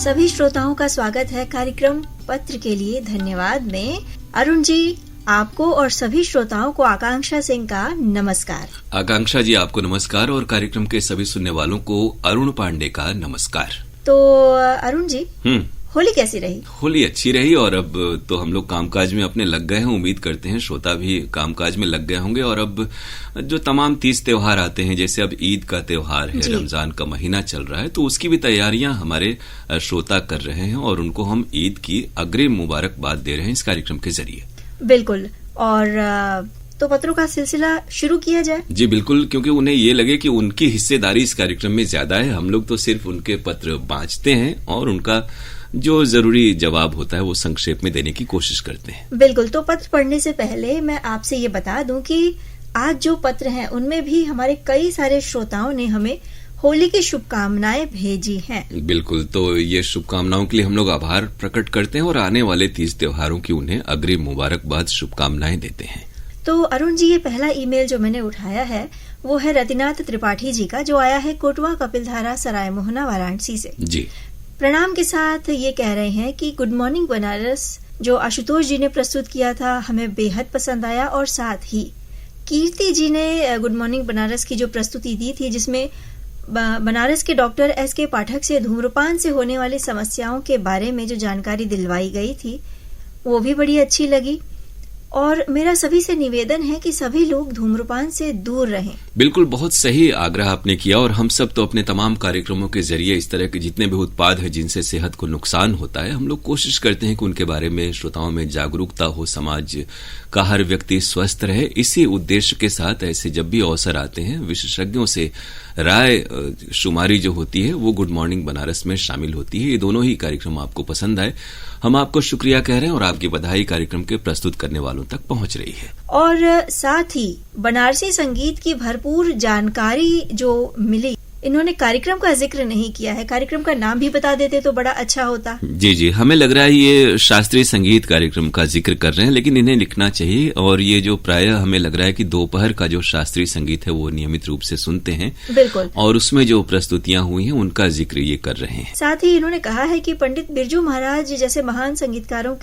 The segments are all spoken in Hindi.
सभी श्रोताओं का स्वागत है कार्यक्रम पत्र के लिए धन्यवाद में। अरुण जी, आपको और सभी श्रोताओं को आकांक्षा सिंह का नमस्कार। आकांक्षा जी, आपको नमस्कार और कार्यक्रम के सभी सुनने वालों को अरुण पांडे का नमस्कार। तो अरुण जी, होली कैसी रही? होली अच्छी रही और अब तो हम लोग कामकाज में अपने लग गए हैं। उम्मीद करते हैं श्रोता भी कामकाज में लग गए होंगे। और अब जो तमाम 30 त्योहार आते हैं, जैसे अब ईद का त्योहार है, रमजान का महीना चल रहा है, तो उसकी भी तैयारियां हमारे श्रोता कर रहे हैं और उनको हम ईद की अग्रिम मुबारकबाद दे रहे हैं इस कार्यक्रम के जरिए। बिल्कुल। और तो पत्रों का सिलसिला शुरू किया जाए? जी बिल्कुल, क्योंकि उन्हें ये लगे कि उनकी हिस्सेदारी इस कार्यक्रम में ज्यादा है। हम लोग तो सिर्फ उनके पत्र बांचते हैं और उनका जो जरूरी जवाब होता है वो संक्षेप में देने की कोशिश करते हैं। बिल्कुल। तो पत्र पढ़ने से पहले मैं आपसे ये बता दूं कि आज जो पत्र हैं उनमें भी हमारे कई सारे श्रोताओं ने हमें होली की शुभकामनाएं भेजी हैं। बिल्कुल, तो ये शुभकामनाओं के लिए हम लोग आभार प्रकट करते हैं और आने वाले 30 त्योहारों की उन्हें अग्रिम मुबारकबाद शुभकामनाएं देते हैं। तो अरुण जी, ये पहला ईमेल जो मैंने उठाया है वो है रतिनाथ त्रिपाठी जी का, जो आया है कोटवा कपिलधारा सराय मोहना वाराणसी से। जी, प्रणाम के साथ ये कह रहे हैं कि गुड मॉर्निंग बनारस जो आशुतोष जी ने प्रस्तुत किया था हमें बेहद पसंद आया, और साथ ही कीर्ति जी ने गुड मॉर्निंग बनारस की जो प्रस्तुति दी थी, जिसमें बनारस के डॉक्टर एस.के. पाठक से धूम्रपान से होने वाली समस्याओं के बारे में जो जानकारी दिलवाई गई थी वो भी बड़ी अच्छी लगी। और मेरा सभी से निवेदन है कि सभी लोग धूम्रपान से दूर रहें। बिल्कुल, बहुत सही आग्रह आपने किया। और हम सब तो अपने तमाम कार्यक्रमों के जरिए इस तरह के जितने भी उत्पाद हैं जिनसे सेहत को नुकसान होता है, हम लोग कोशिश करते हैं कि उनके बारे में श्रोताओं में जागरूकता हो, समाज का हर व्यक्ति स्वस्थ रहे। इसी उद्देश्य के साथ ऐसे जब भी अवसर आते हैं, विशेषज्ञों से राय शुमारी जो होती है वो गुड मॉर्निंग बनारस में शामिल होती है। ये दोनों ही कार्यक्रम आपको पसंद आए, हम आपको शुक्रिया कह रहे हैं और आपकी बधाई कार्यक्रम के प्रस्तुत करने वालों तक पहुंच रही है। और साथ ही बनारसी संगीत की भरपूर जानकारी जो मिली, इन्होंने कार्यक्रम का जिक्र नहीं किया है। कार्यक्रम का नाम भी बता देते तो बड़ा अच्छा होता। जी जी, हमें लग रहा है ये शास्त्रीय संगीत कार्यक्रम का जिक्र कर रहे हैं, लेकिन इन्हें लिखना चाहिए। और ये जो प्रायः हमें लग रहा है कि दोपहर का जो शास्त्रीय संगीत है वो नियमित रूप से सुनते हैं। बिल्कुल। और उसमें जो प्रस्तुतियां हुई हैं उनका जिक्र ये कर रहे हैं। साथ ही इन्होंने कहा है कि पंडित बिरजू महाराज जैसे महान संगीतकारों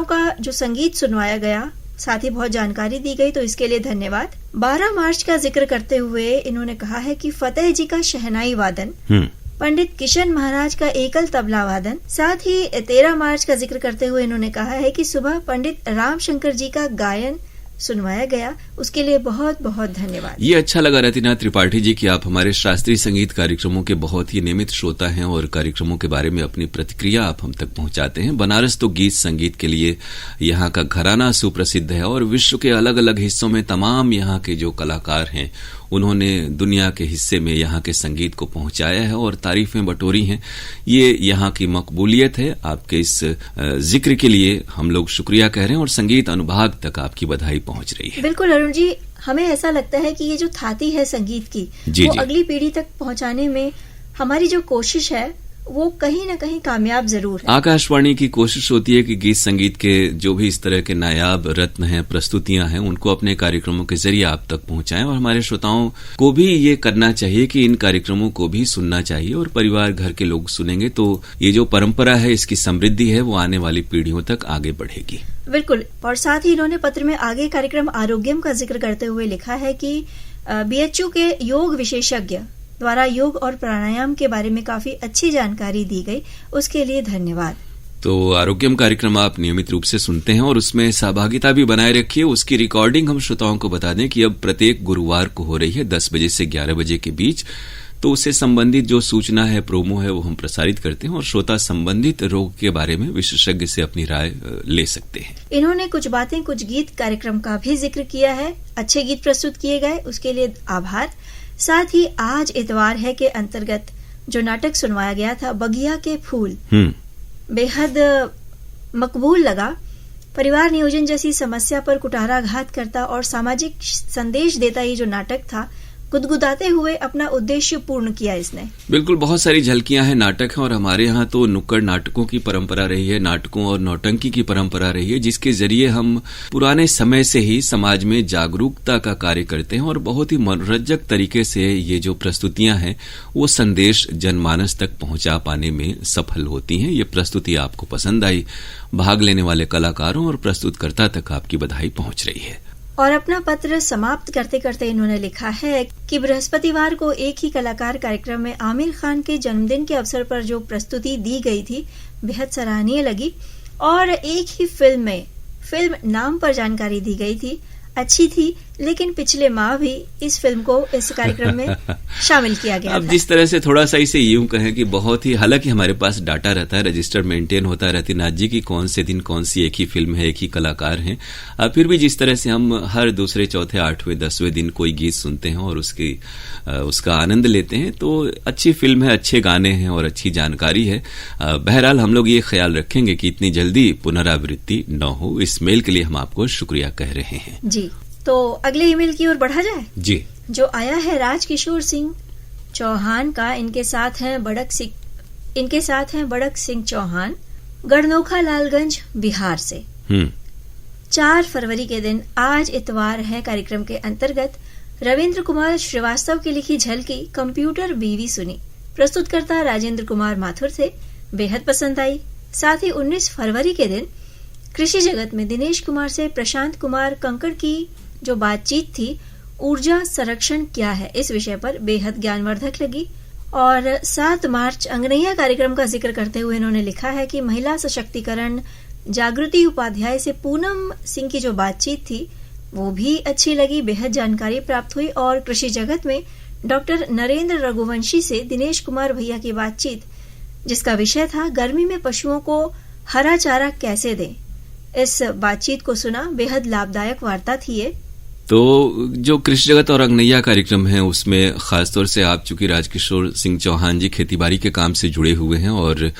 का जो संगीत सुनवाया गया, साथ ही बहुत जानकारी दी गई, तो इसके लिए धन्यवाद। 12 मार्च का जिक्र करते हुए इन्होंने कहा है कि फतेह जी का शहनाई वादन, पंडित किशन महाराज का एकल तबला वादन, साथ ही 13 मार्च का जिक्र करते हुए इन्होंने कहा है कि सुबह पंडित रामशंकर जी का गायन सुनवाया गया। उसके लिए बहुत बहुत धन्यवाद। ये अच्छा लगा रतिनाथ त्रिपाठी जी कि आप हमारे शास्त्रीय संगीत कार्यक्रमों के बहुत ही नियमित श्रोता हैं और कार्यक्रमों के बारे में अपनी प्रतिक्रिया आप हम तक पहुंचाते हैं। बनारस तो गीत संगीत के लिए यहाँ का घराना सुप्रसिद्ध है और विश्व के अलग अलग हिस्सों में तमाम यहाँ के जो कलाकार हैं उन्होंने दुनिया के हिस्से में यहाँ के संगीत को पहुंचाया है और तारीफें बटोरी हैं। ये यहाँ की मकबूलियत है। आपके इस जिक्र के लिए हम लोग शुक्रिया कह रहे हैं और संगीत अनुभाग तक आपकी बधाई पहुंच रही है। बिल्कुल अरुण जी, हमें ऐसा लगता है कि ये जो थाती है संगीत की वो अगली पीढ़ी तक पहुंचाने में हमारी जो कोशिश है वो कहीं न कहीं कामयाब जरूर है। आकाशवाणी की कोशिश होती है कि गीत संगीत के जो भी इस तरह के नायाब रत्न हैं, प्रस्तुतियां हैं, उनको अपने कार्यक्रमों के जरिए आप तक पहुंचाएं। और हमारे श्रोताओं को भी ये करना चाहिए कि इन कार्यक्रमों को भी सुनना चाहिए और परिवार घर के लोग सुनेंगे तो ये जो परंपरा है, इसकी समृद्धि है, वो आने वाली पीढ़ियों तक आगे बढ़ेगी। बिल्कुल। और साथ ही इन्होंने पत्र में आगे कार्यक्रम आरोग्यम का जिक्र करते हुए लिखा है कि बीएचयू के योग विशेषज्ञ द्वारा योग और प्राणायाम के बारे में काफी अच्छी जानकारी दी गई, उसके लिए धन्यवाद। तो आरोग्यम कार्यक्रम आप नियमित रूप से सुनते हैं और उसमें सहभागिता भी बनाए रखिए। उसकी रिकॉर्डिंग हम श्रोताओं को बता दें कि अब प्रत्येक गुरुवार को हो रही है 10 बजे से 11 बजे के बीच। तो उससे संबंधित जो सूचना है, प्रोमो है, वो हम प्रसारित करते हैं और श्रोता संबंधित रोग के बारे में विशेषज्ञ से अपनी राय ले सकते हैं। इन्होंने कुछ बातें, कुछ गीत कार्यक्रम का भी जिक्र किया है। अच्छे गीत प्रस्तुत किए गए, उसके लिए आभार। साथ ही आज इतवार है के अंतर्गत जो नाटक सुनवाया गया था बगिया के फूल, बेहद मकबूल लगा। परिवार नियोजन जैसी समस्या पर कुठाराघात करता और सामाजिक संदेश देता ये जो नाटक था, गुदगुदाते हुए अपना उद्देश्य पूर्ण किया इसने। बिल्कुल, बहुत सारी झलकियां हैं, नाटक हैं, और हमारे यहाँ तो नुक्कड़ नाटकों की परंपरा रही है, नाटकों और नौटंकी की परंपरा रही है, जिसके जरिए हम पुराने समय से ही समाज में जागरूकता का कार्य करते हैं और बहुत ही मनोरंजक तरीके से ये जो प्रस्तुतियां हैं वो संदेश जनमानस तक पहुंचा पाने में सफल होती हैं। ये प्रस्तुति आपको पसंद आई, भाग लेने वाले कलाकारों और प्रस्तुतकर्ता तक आपकी बधाई पहुंच रही है। और अपना पत्र समाप्त करते करते इन्होंने लिखा है कि बृहस्पतिवार को एक ही कलाकार कार्यक्रम में आमिर खान के जन्मदिन के अवसर पर जो प्रस्तुति दी गई थी बेहद सराहनीय लगी, और एक ही फिल्म नाम पर जानकारी दी गई थी, अच्छी थी, लेकिन पिछले माह भी इस फिल्म को इस कार्यक्रम में शामिल किया गया। अब जिस तरह से थोड़ा सा इसे यूं कहें कि बहुत ही, हालांकि हमारे पास डाटा रहता है, रजिस्टर मेंटेन होता है रतिनाथ जी की कौन से दिन कौन सी एक ही फिल्म है, एक ही कलाकार हैं, फिर भी जिस तरह से हम हर दूसरे, चौथे, 8वें, 10वें दिन कोई गीत सुनते हैं और उसका आनंद लेते हैं, तो अच्छी फिल्म है, अच्छे गाने हैं और अच्छी जानकारी है। बहरहाल हम लोग ये ख्याल रखेंगे कि इतनी जल्दी पुनरावृत्ति न हो। इस मेल के लिए हम आपको शुक्रिया कह रहे हैं। जी, तो अगले ईमेल की ओर बढ़ा जाए जी, जो आया है राजकिशोर सिंह चौहान का। इनके साथ हैं बड़क सिंह चौहान, गढ़नोखा लालगंज, बिहार से। 4 फरवरी के दिन, आज इतवार है, कार्यक्रम के अंतर्गत रविंद्र कुमार श्रीवास्तव की लिखी झलकी कंप्यूटर बीवी सुनी। प्रस्तुतकर्ता राजेंद्र कुमार माथुर थे, बेहद पसंद आई। साथ ही 19 फरवरी के दिन कृषि जगत में दिनेश कुमार से प्रशांत कुमार कंकड़ की जो बातचीत थी, ऊर्जा संरक्षण क्या है, इस विषय पर बेहद ज्ञानवर्धक लगी। और 7 मार्च अंगनैया कार्यक्रम का जिक्र करते हुए इन्होंने लिखा है कि महिला सशक्तिकरण जागृति उपाध्याय से पूनम सिंह की जो बातचीत थी वो भी अच्छी लगी, बेहद जानकारी प्राप्त हुई। और कृषि जगत में डॉक्टर नरेंद्र रघुवंशी से दिनेश कुमार भैया की बातचीत, जिसका विषय था गर्मी में पशुओं को हरा चारा कैसे दें, इस बातचीत को सुना, बेहद लाभदायक वार्ता थी ये। तो जो कृषि जगत और अंगनैया कार्यक्रम है उसमें खासतौर से आप चूंकि राजकिशोर सिंह चौहान जी खेतीबाड़ी के काम से जुड़े हुए हैं और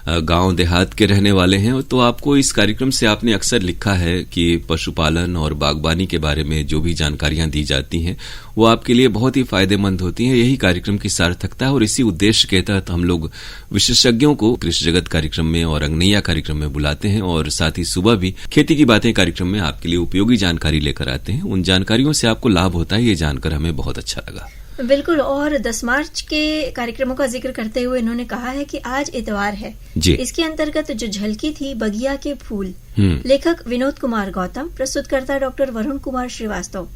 गांव देहात के रहने वाले हैं, तो आपको इस कार्यक्रम से आपने अक्सर लिखा है कि पशुपालन और बागबानी के बारे में जो भी जानकारियां दी जाती हैं वो आपके लिए बहुत ही फायदेमंद होती हैं। यही कार्यक्रम की सार्थकता है और इसी उद्देश्य के तहत हम लोग विशेषज्ञों को कृषि जगत कार्यक्रम में और अंगनैया कार्यक्रम में बुलाते हैं और साथ ही सुबह भी खेती की बातें कार्यक्रम में आपके लिए उपयोगी जानकारी लेकर आते हैं। उन जानकारियों से आपको लाभ होता है, ये जानकर हमें बहुत अच्छा लगा। बिल्कुल। और 10 मार्च के कार्यक्रमों का जिक्र करते हुए इन्होंने कहा है कि आज इतवार है जी। इसके अंतर्गत जो झलकी थी बगिया के फूल, लेखक विनोद कुमार गौतम, प्रस्तुतकर्ता डॉक्टर वरुण कुमार श्रीवास्तव,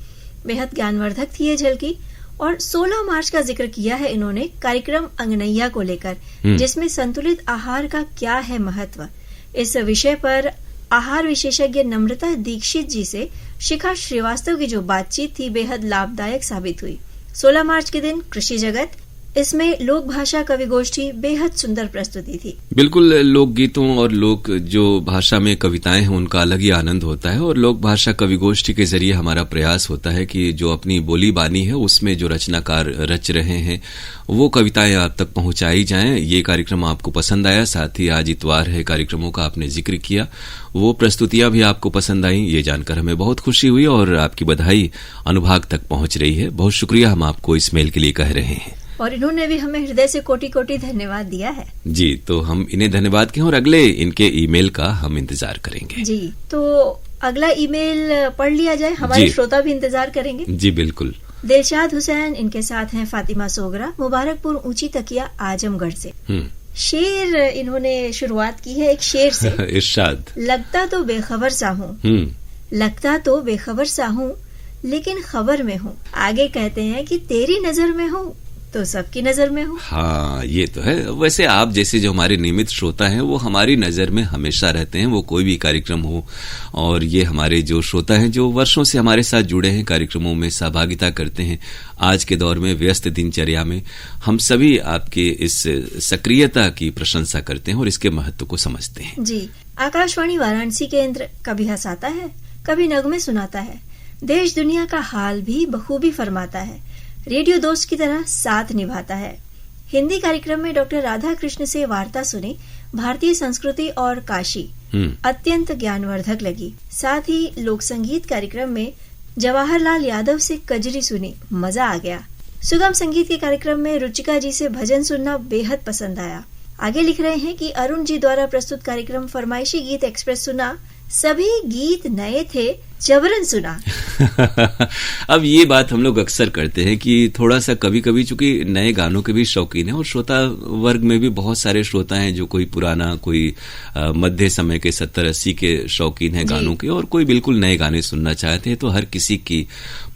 बेहद ज्ञानवर्धक थी ये झलकी। और 16 मार्च का जिक्र किया है इन्होंने कार्यक्रम अंगनैया को लेकर, जिसमें संतुलित आहार का क्या है महत्व, इस विषय पर आहार विशेषज्ञ नम्रता दीक्षित जी से शिखा श्रीवास्तव की जो बातचीत थी बेहद लाभदायक साबित हुई। 16 मार्च के दिन कृषि जगत, इसमें लोक भाषा कवि गोष्ठी, बेहद सुंदर प्रस्तुति थी। बिल्कुल, लोक गीतों और लोक जो भाषा में कविताएं हैं उनका अलग ही आनंद होता है और लोक भाषा कवि गोष्ठी के जरिए हमारा प्रयास होता है कि जो अपनी बोली बानी है उसमें जो रचनाकार रच रहे हैं वो कविताएं आप तक पहुंचाई जाएं। ये कार्यक्रम आपको पसंद आया, साथ ही आज इतवार है, कार्यक्रमों का आपने जिक्र किया, वो प्रस्तुतियां भी आपको पसंद आई, ये जानकर हमें बहुत खुशी हुई और आपकी बधाई अनुभाग तक पहुंच रही है। बहुत शुक्रिया हम आपको इस मेल के लिए कह रहे हैं और इन्होंने भी हमें हृदय से कोटि कोटि धन्यवाद दिया है जी। तो हम इन्हें धन्यवाद कहें और अगले इनके ईमेल का हम इंतजार करेंगे जी। तो अगला ईमेल पढ़ लिया जाए, हमारे श्रोता भी इंतजार करेंगे जी। बिल्कुल। दिलशाद हुसैन, इनके साथ हैं फातिमा सोगरा, मुबारकपुर ऊंची तकिया, आजमगढ़ से। शेर इन्होंने शुरुआत की है एक शेर से। इरशाद। लगता तो बेखबर सा हूँ, लगता तो बेखबर सा हूँ, लेकिन खबर में हूँ। आगे कहते हैं कि तेरी नजर में हूँ तो सबकी नजर में हूँ। हाँ, ये तो है। वैसे आप जैसे जो हमारे नियमित श्रोता हैं वो हमारी नजर में हमेशा रहते हैं, वो कोई भी कार्यक्रम हो। और ये हमारे जो श्रोता हैं जो वर्षों से हमारे साथ जुड़े हैं, कार्यक्रमों में सहभागिता करते हैं, आज के दौर में व्यस्त दिनचर्या में हम सभी आपके इस सक्रियता की प्रशंसा करते हैं और इसके महत्व को समझते हैं जी। आकाशवाणी वाराणसी केंद्र कभी हंसाता है, कभी नगमे सुनाता है, देश दुनिया का हाल भी बखूबी फरमाता है, रेडियो दोस्त की तरह साथ निभाता है। हिंदी कार्यक्रम में डॉक्टर राधा कृष्ण से वार्ता सुनी, भारतीय संस्कृति और काशी, अत्यंत ज्ञानवर्धक लगी। साथ ही लोक संगीत कार्यक्रम में जवाहरलाल यादव से कजरी सुनी, मजा आ गया। सुगम संगीत के कार्यक्रम में रुचिका जी से भजन सुनना बेहद पसंद आया। आगे लिख रहे हैं कि अरुण जी द्वारा प्रस्तुत कार्यक्रम फरमाइशी गीत एक्सप्रेस सुना, सभी गीत नए थे, जबरन सुना। अब ये बात हम लोग अक्सर करते हैं कि थोड़ा सा कभी कभी, चूंकि नए गानों के भी शौकीन है और श्रोता वर्ग में भी बहुत सारे श्रोता हैं जो कोई पुराना, कोई मध्य समय के 70-80 के शौकीन है गानों के, और कोई बिल्कुल नए गाने सुनना चाहते हैं। तो हर किसी की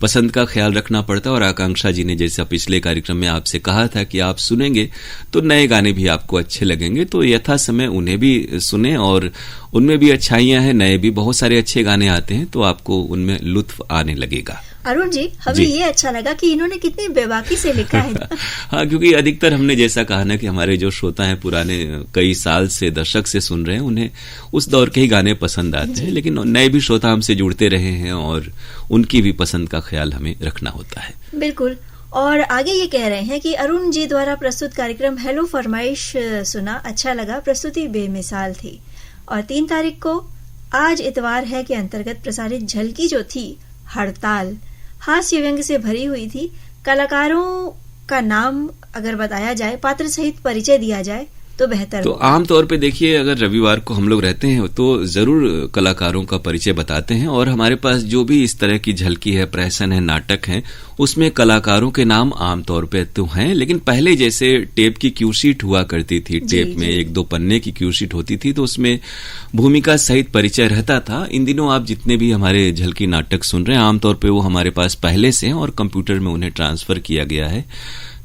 पसंद का ख्याल रखना पड़ता है। और आकांक्षा जी ने जैसा पिछले कार्यक्रम में आपसे कहा था कि आप सुनेंगे तो नए गाने भी आपको अच्छे लगेंगे, तो यथा समय उन्हें भी सुने, और उनमें भी अच्छाइयां हैं, नए भी बहुत सारे अच्छे गाने आते हैं, तो आपको उनमें लुत्फ आने लगेगा। अरुण जी, हमें ये अच्छा लगा कि इन्होंने कितनी बेबाकी से लिखा है। हाँ, क्योंकि अधिकतर हमने जैसा कहा ना कि हमारे जो श्रोता हैं पुराने कई साल से, दशक से सुन रहे हैं, उन्हें उस दौर के ही गाने पसंद आते हैं, लेकिन नए भी श्रोता हमसे जुड़ते रहे हैं और उनकी भी पसंद का ख्याल हमें रखना होता है। बिल्कुल। और आगे ये कह रहे हैं कि अरुण जी द्वारा प्रस्तुत कार्यक्रम हेलो फरमाइश सुना, अच्छा लगा, प्रस्तुति बेमिसाल थी। और 3 तारीख को आज इतवार है के अंतर्गत प्रसारित झलकी जो थी, हड़ताल, हास्य व्यंग से भरी हुई थी। कलाकारों का नाम अगर बताया जाए, पात्र सहित परिचय दिया जाए तो बेहतर। तो आमतौर पे देखिए, अगर रविवार को हम लोग रहते हैं तो जरूर कलाकारों का परिचय बताते हैं, और हमारे पास जो भी इस तरह की झलकी है, प्रहसन है, नाटक है, उसमें कलाकारों के नाम आमतौर पे तो हैं, लेकिन पहले जैसे टेप की क्यू शीट हुआ करती थी, टेप में 1-2 पन्ने की क्यू शीट होती थी, तो उसमें भूमिका सहित परिचय रहता था। इन दिनों आप जितने भी हमारे झलकी नाटक सुन रहे हैं, आमतौर पर वो हमारे पास पहले से हैं और कंप्यूटर में उन्हें ट्रांसफर किया गया है।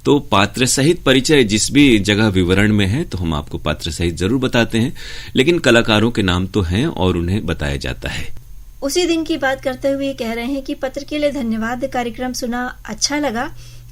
तो पात्र सहित परिचय जिस भी जगह विवरण में है तो हम आपको पात्र सहित जरूर बताते हैं, लेकिन कलाकारों के नाम तो हैं और उन्हें बताया जाता है। उसी दिन की बात करते हुए कह रहे हैं कि पत्र के लिए धन्यवाद, कार्यक्रम सुना, अच्छा लगा,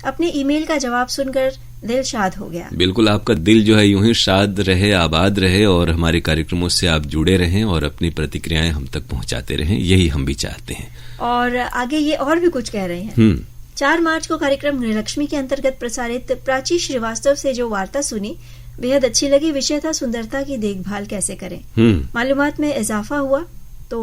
अपने ईमेल का जवाब सुनकर दिल शाद हो गया। बिल्कुल, आपका दिल जो है यूं ही शाद रहे, आबाद रहे, और हमारे कार्यक्रमों से आप जुड़े रहें और अपनी प्रतिक्रियाएं हम तक पहुंचाते रहें, यही हम भी चाहते हैं। और आगे ये और भी कुछ कह रहे हैं। 4 मार्च को कार्यक्रम गृहलक्ष्मी के अंतर्गत प्रसारित प्राची श्रीवास्तव से जो वार्ता सुनी, बेहद अच्छी लगी। विषय था सुंदरता की देखभाल कैसे करें। मालूमात में इजाफा हुआ। तो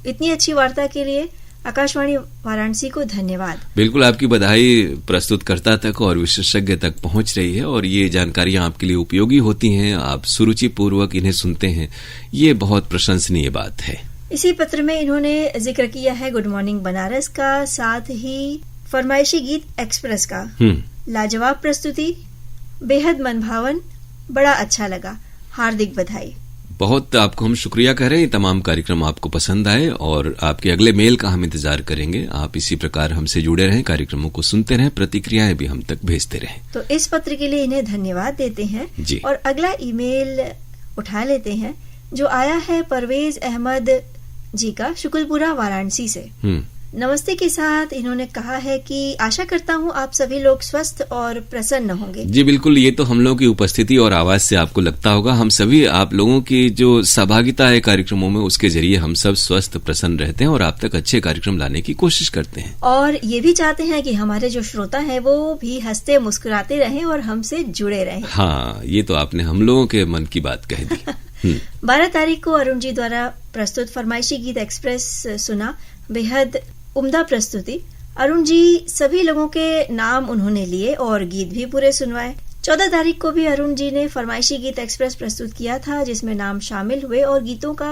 इतनी अच्छी वार्ता के लिए आकाशवाणी वाराणसी को धन्यवाद। बिल्कुल, आपकी बधाई प्रस्तुतकर्ता तक और विशेषज्ञ तक पहुंच रही है, और ये जानकारियां आपके लिए उपयोगी होती हैं, आप सुरुचि पूर्वक इन्हें सुनते हैं, ये बहुत प्रशंसनीय बात है। इसी पत्र में इन्होंने जिक्र किया है गुड मॉर्निंग बनारस का, साथ ही फरमाइशी गीत एक्सप्रेस का। लाजवाब प्रस्तुति, बेहद मनभावन, बड़ा अच्छा लगा, हार्दिक बधाई। बहुत आपको हम शुक्रिया कह रहे हैं। तमाम कार्यक्रम आपको पसंद आए और आपके अगले मेल का हम इंतजार करेंगे। आप इसी प्रकार हमसे जुड़े रहें, कार्यक्रमों को सुनते रहें, प्रतिक्रियाएं भी हम तक भेजते रहें। तो इस पत्र के लिए इन्हें धन्यवाद देते हैं जी। और अगला ईमेल उठा लेते हैं जो आया है परवेज अहमद जी का, शुक्लपुरा वाराणसी से। नमस्ते के साथ इन्होंने कहा है कि आशा करता हूँ आप सभी लोग स्वस्थ और प्रसन्न होंगे। जी बिल्कुल, ये तो हम लोगों की उपस्थिति और आवाज से आपको लगता होगा। हम सभी आप लोगों की जो सहभागिता है कार्यक्रमों में, उसके जरिए हम सब स्वस्थ प्रसन्न रहते हैं और आप तक अच्छे कार्यक्रम लाने की कोशिश करते हैं। और ये भी चाहते हैं कि हमारे जो श्रोता हैं वो भी हंसते मुस्कुराते रहें और हमसे जुड़े रहें। हाँ, ये तो आपने हम लोगों के मन की बात कह दी। 12 तारीख को अरुण जी द्वारा प्रस्तुत फरमाइशी गीत एक्सप्रेस सुना, बेहद उम्दा प्रस्तुति। अरुण जी सभी लोगों के नाम उन्होंने लिए और गीत भी पूरे सुनवाए। 14 तारीख को भी अरुण जी ने फरमाइशी गीत एक्सप्रेस प्रस्तुत किया था, जिसमें नाम शामिल हुए और गीतों का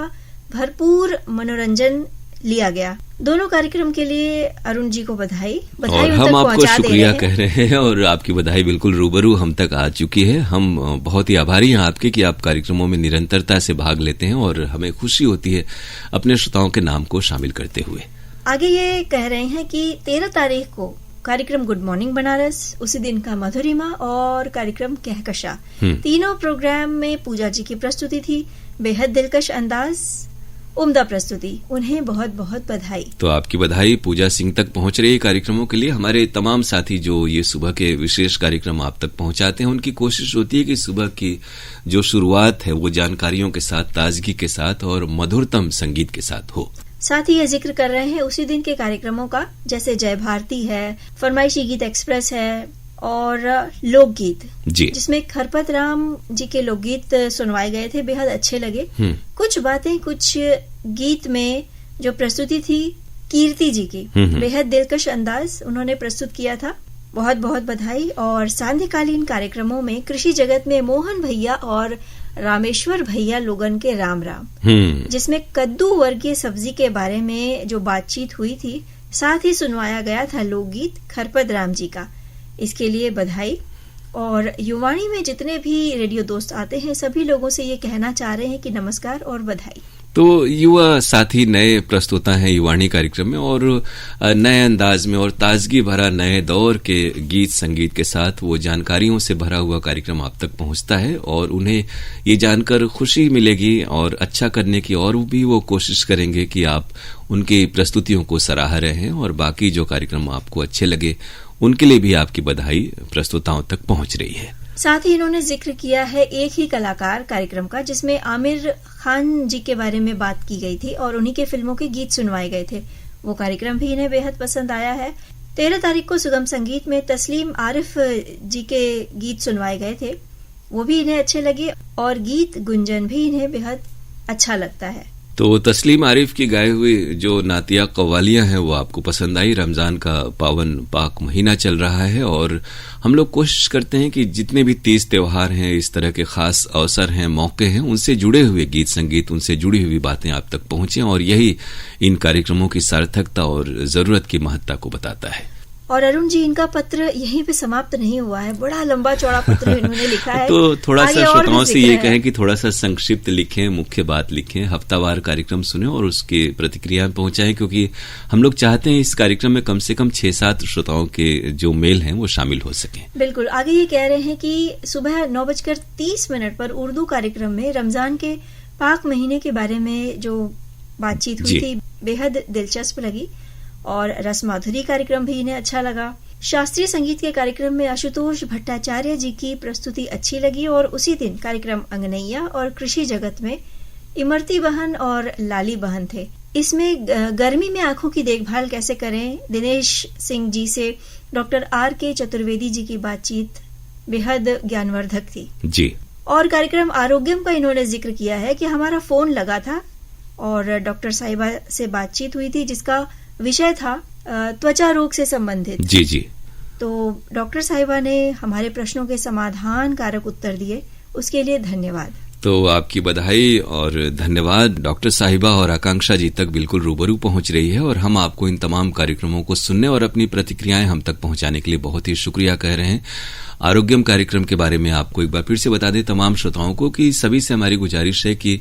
भरपूर मनोरंजन लिया गया। दोनों कार्यक्रम के लिए अरुण जी को बधाई और हम आपको शुक्रिया कह रहे हैं, और आपकी बधाई बिल्कुल रूबरू हम तक आ चुकी है। हम बहुत ही आभारी हैं आपके कि आप कार्यक्रमों में निरंतरता से भाग लेते हैं और हमें खुशी होती है अपने श्रोताओं के नाम को शामिल करते हुए। आगे ये कह रहे हैं कि 13 तारीख को कार्यक्रम गुड मॉर्निंग बनारस, उसी दिन का मधुरिमा और कार्यक्रम कहकशा, तीनों प्रोग्राम में पूजा जी की प्रस्तुति थी। बेहद दिलकश अंदाज, उम्दा प्रस्तुति, उन्हें बहुत बहुत बधाई। तो आपकी बधाई पूजा सिंह तक पहुंच रही है कार्यक्रमों के लिए। हमारे तमाम साथी जो ये सुबह के विशेष कार्यक्रम आप तक पहुंचाते हैं, उनकी कोशिश होती है कि सुबह की जो शुरुआत है वो जानकारियों के साथ, ताजगी के साथ और मधुरतम संगीत के साथ हो। साथ ही ये जिक्र कर रहे हैं उसी दिन के कार्यक्रमों का, जैसे जय भारती है, फरमाइशी गीत एक्सप्रेस है और लोकगीत, जिसमें खरपत राम जी के लोकगीत सुनवाए गए थे, बेहद अच्छे लगे। कुछ बातें, कुछ गीत में जो प्रस्तुति थी कीर्ति जी की, बेहद दिलकश अंदाज उन्होंने प्रस्तुत किया था। बहुत बहुत बधाई। और सांध्यकालीन कार्यक्रमों में कृषि जगत में मोहन भैया और रामेश्वर भैया लोगन के राम राम, जिसमें कद्दू वर्गीय सब्जी के बारे में जो बातचीत हुई थी, साथ ही सुनवाया गया था लोकगीत खरपत राम जी का। इसके लिए बधाई। और युवाणी में जितने भी रेडियो दोस्त आते हैं सभी लोगों से ये कहना चाह रहे हैं कि नमस्कार और बधाई। तो युवा साथी नए प्रस्तुता हैं युवाणी कार्यक्रम में, और नए अंदाज में और ताजगी भरा नए दौर के गीत संगीत के साथ वो जानकारियों से भरा हुआ कार्यक्रम आप तक पहुंचता है, और उन्हें ये जानकर खुशी मिलेगी और अच्छा करने की और भी वो कोशिश करेंगे कि आप उनकी प्रस्तुतियों को सराह रहे हैं, और बाकी जो कार्यक्रम आपको अच्छे लगे उनके लिए भी आपकी बधाई प्रस्तुताओं तक पहुंच रही है। साथ ही इन्होंने जिक्र किया है एक ही कलाकार कार्यक्रम का, जिसमें आमिर खान जी के बारे में बात की गई थी और उन्हीं के फिल्मों के गीत सुनवाए गए थे। वो कार्यक्रम भी इन्हें बेहद पसंद आया है। 13 तारीख को सुगम संगीत में तस्लीम आरिफ जी के गीत सुनवाए गए थे, वो भी इन्हें अच्छे लगे, और गीत गुंजन भी इन्हें बेहद अच्छा लगता है। तो तस्लीम आरिफ की गाई हुई जो नातिया कव्वालियां हैं वो आपको पसंद आई। रमजान का पावन पाक महीना चल रहा है, और हम लोग कोशिश करते हैं कि जितने भी तीज त्योहार हैं, इस तरह के खास अवसर हैं, मौके हैं, उनसे जुड़े हुए गीत संगीत, उनसे जुड़ी हुई बातें आप तक पहुंचे, और यही इन कार्यक्रमों की सार्थकता और जरूरत की महत्ता को बताता है। और अरुण जी, इनका पत्र यहीं पे समाप्त नहीं हुआ है, बड़ा लंबा चौड़ा पत्र इन्होंने लिखा है। तो थोड़ा सा श्रोताओं से ये कहें कि थोड़ा सा संक्षिप्त लिखें, मुख्य बात लिखें, हफ्तावार कार्यक्रम सुने और उसकी प्रतिक्रिया पहुंचाएं, क्योंकि हम लोग चाहते हैं इस कार्यक्रम में कम से कम 6-7 श्रोताओं के जो मेल हैं वो शामिल हो सकें। बिल्कुल। आगे ये कह रहे हैं कि सुबह 9:30 पर उर्दू कार्यक्रम में रमजान के पाक महीने के बारे में जो बातचीत हुई थी बेहद दिलचस्प लगी, और रस माधुरी कार्यक्रम भी इन्हें अच्छा लगा। शास्त्रीय संगीत के कार्यक्रम में आशुतोष भट्टाचार्य जी की प्रस्तुति अच्छी लगी, और उसी दिन कार्यक्रम अंगनैया और कृषि जगत में इमरती बहन और लाली बहन थे। इसमें गर्मी में आंखों की देखभाल कैसे करें, दिनेश सिंह जी से डॉक्टर R.K. चतुर्वेदी जी की बातचीत बेहद ज्ञानवर्धक थी जी। और कार्यक्रम आरोग्यम का इन्होंने जिक्र किया है कि हमारा फोन लगा था और डॉक्टर साहिबा से बातचीत हुई थी, जिसका विषय था त्वचा रोग से संबंधित। जी जी। तो डॉक्टर साहिबा ने हमारे प्रश्नों के समाधान कारक उत्तर दिए, उसके लिए धन्यवाद। तो आपकी बधाई और धन्यवाद। डॉक्टर साहिबा और आकांक्षा जी तक बिल्कुल रूबरू पहुंच रही है, और हम आपको इन तमाम कार्यक्रमों को सुनने और अपनी प्रतिक्रियाएं हम तक पहुंचाने के लिए बहुत ही शुक्रिया कह रहे हैं। आरोग्यम कार्यक्रम के बारे में आपको एक बार फिर से बता दें तमाम श्रोताओं को कि सभी से हमारी गुजारिश है कि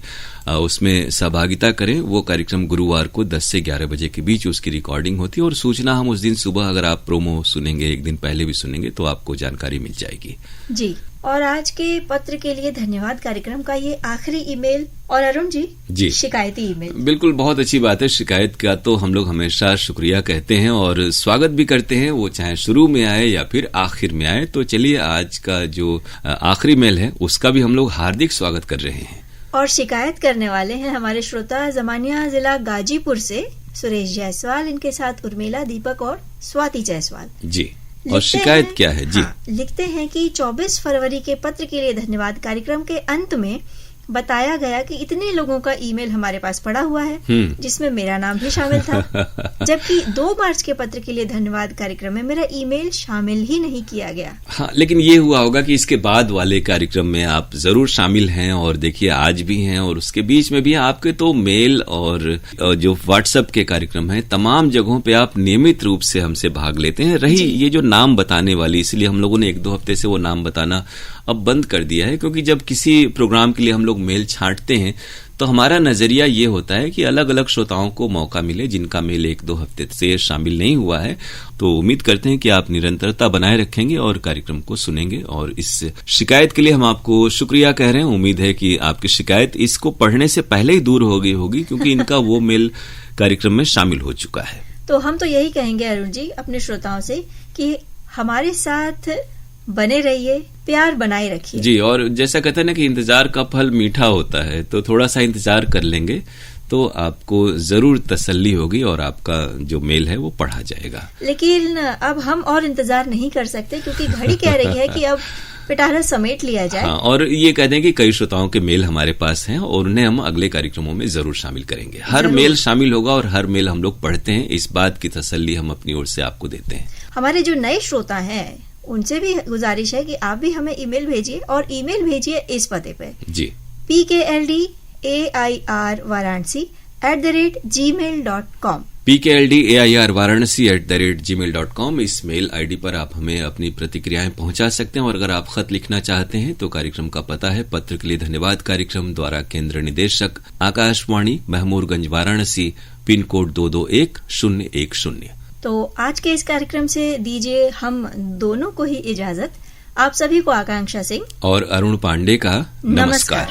उसमें सहभागिता करें। वो कार्यक्रम गुरुवार को 10 से 11 बजे के बीच उसकी रिकॉर्डिंग होती है, और सूचना हम उस दिन सुबह, अगर आप प्रोमो सुनेंगे एक दिन पहले भी सुनेंगे तो आपको जानकारी मिल जाएगी जी। और आज के पत्र के लिए धन्यवाद। कार्यक्रम का ये आखिरी ईमेल, और अरुण जी शिकायती ईमेल। बिल्कुल, बहुत अच्छी बात है। शिकायत का तो हम लोग हमेशा शुक्रिया कहते हैं और स्वागत भी करते हैं, वो चाहे शुरू में आए या फिर आखिर में आए। तो चलिए आज का जो आखिरी मेल है उसका भी हम लोग हार्दिक स्वागत कर रहे हैं। और शिकायत करने वाले हैं हमारे श्रोता जमानिया जिला गाजीपुर से सुरेश जायसवाल, इनके साथ उर्मिला, दीपक और स्वाति जायसवाल जी। और शिकायत क्या है जी? लिखते हैं कि 24 फरवरी के पत्र के लिए धन्यवाद। कार्यक्रम के अंत में बताया गया कि इतने लोगों का ईमेल हमारे पास पड़ा हुआ है, जिसमें मेरा नाम भी शामिल था, जबकि 2 मार्च के पत्र के लिए धन्यवाद कार्यक्रम में मेरा ईमेल शामिल ही नहीं किया गया। हाँ, लेकिन ये हुआ होगा कि इसके बाद वाले कार्यक्रम में आप जरूर शामिल हैं, और देखिए आज भी हैं, और उसके बीच में भी आपके तो मेल और जो व्हाट्सएप के कार्यक्रम है, तमाम जगहों पे आप नियमित रूप से हमसे भाग लेते हैं। रही ये जो नाम बताने वाली, इसलिए हम लोगों ने 1-2 हफ्ते से वो नाम बताना अब बंद कर दिया है, क्योंकि जब किसी प्रोग्राम के लिए हम लोग मेल छांटते हैं तो हमारा नजरिया ये होता है कि अलग अलग श्रोताओं को मौका मिले जिनका मेल 1-2 हफ्ते से शामिल नहीं हुआ है। तो उम्मीद करते हैं कि आप निरंतरता बनाए रखेंगे और कार्यक्रम को सुनेंगे, और इस शिकायत के लिए हम आपको शुक्रिया कह रहे हैं। उम्मीद है कि आपकी शिकायत इसको पढ़ने से पहले ही दूर हो गई होगी, क्योंकि इनका वो मेल कार्यक्रम में शामिल हो चुका है। तो हम तो यही कहेंगे अरुण जी अपने श्रोताओं से कि हमारे साथ बने रहिए, प्यार बनाए रखिए जी। और जैसा कहते हैं ना कि इंतजार का फल मीठा होता है, तो थोड़ा सा इंतजार कर लेंगे तो आपको जरूर तसल्ली होगी और आपका जो मेल है वो पढ़ा जाएगा। लेकिन अब हम और इंतजार नहीं कर सकते, क्योंकि घड़ी कह रही है कि अब पिटारा समेट लिया जाए। हाँ, और ये कहते हैं कि कई श्रोताओं के मेल हमारे पास हैं और उन्हें हम अगले कार्यक्रमों में जरूर शामिल करेंगे। हर मेल शामिल होगा और हर मेल हम लोग पढ़ते हैं, इस बात की तसल्ली हम अपनी ओर से आपको देते हैं। हमारे जो नए श्रोता हैं उनसे भी गुजारिश है कि आप भी हमें ईमेल भेजिए, और ईमेल भेजिए इस पते पे जी, pkldair@gmail.com pkldair@gmail.com। इस मेल आईडी पर आप हमें अपनी प्रतिक्रियाएं पहुंचा सकते हैं। और अगर आप खत लिखना चाहते हैं तो कार्यक्रम का पता है पत्र के लिए धन्यवाद कार्यक्रम, द्वारा केंद्र निदेशक आकाशवाणी, महमूरगंज, वाराणसी, पिन कोड 221010। तो आज के इस कार्यक्रम से दीजिए हम दोनों को ही इजाजत। आप सभी को आकांक्षा सिंह और अरुण पांडे का नमस्कार।